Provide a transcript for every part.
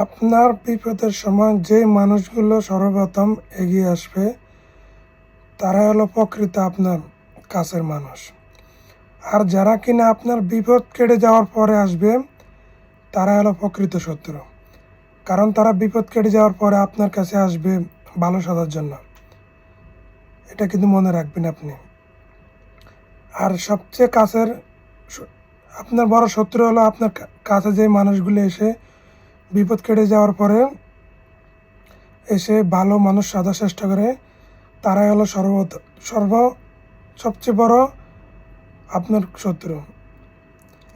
আপনার বিপদের সময় যে মানুষগুলো সর্বপ্রথম এগিয়ে আসবে তারা হলো প্রকৃত আপনার কাছের মানুষ। আর যারা কিনা আপনার বিপদ কেটে যাওয়ার পরে আসবে তারা হলো প্রকৃত শত্রু। কারণ তারা বিপদ কেটে যাওয়ার পরে আপনার কাছে আসবে ভালো সাজার জন্য। এটা কিন্তু মনে রাখবেন আপনি। আর সবচেয়ে কাছের আপনার বড় শত্রু হলো আপনার কাছে যে মানুষগুলো এসে বিপদ কেটে যাওয়ার পরে এসে ভালো মানুষ সাজার চেষ্টা করে, তারাই হলো সবচেয়ে বড় আপনার শত্রু।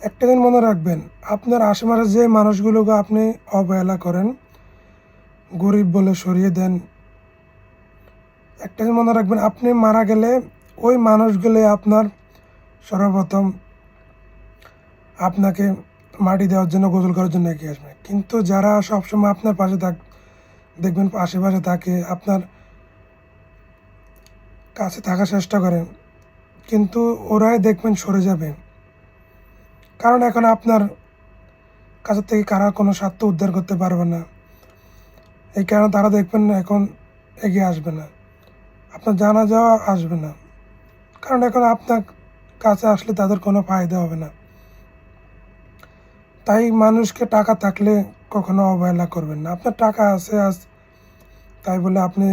একটা দিন মনে রাখবেন, আপনার আশেপাশে যে মানুষগুলোকে আপনি অবহেলা করেন, গরিব বলে সরিয়ে দেন, একটা দিন মনে রাখবেন আপনি মারা গেলে ওই মানুষগুলো আপনার সর্বপ্রথম আপনাকে মাটি দেওয়ার জন্য, গোসল করার জন্য এগিয়ে আসবে। কিন্তু যারা সবসময় আপনার পাশে দেখবেন আশেপাশে থাকে, আপনার কাছে থাকার চেষ্টা করে, কিন্তু ওরাই দেখবেন সরে যাবে। কারণ এখন আপনার কাছে থেকে কারা কোনো স্বার্থ উদ্ধার করতে পারবে না, এই কারণে তারা দেখবেন এখন এগিয়ে আসবে না, আপনার জানা যাওয়া আসবে না। কারণ এখন আপনার কাছে আসলে তাদের কোনো ফায়দা হবে না। তাই মানুষকে টাকা থাকলে কখনো অবহেলা করবেন না। আপনার টাকা আছে তাই বলে আপনি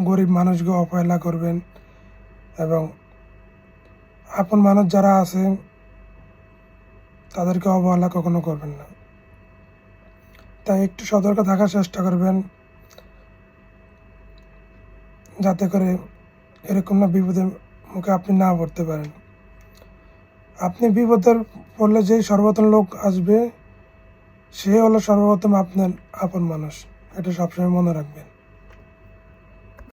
গরিব মানুষকে অবহেলা করবেন, এবং আপন মানুষ যারা আছে তাদেরকে অবহেলা কখনো করবেন না। তাই একটু সতর্ক থাকার চেষ্টা করবেন, যাতে করে এরকম না বিপদের মুখে আপনি না পড়তে পারেন। আপনি বিপদের পড়লে যেই সর্বপ্রথম লোক আসবে সে হলো সর্বপ্রথম আপনার আপন মানুষ। এটা সবসময় মনে রাখবেন।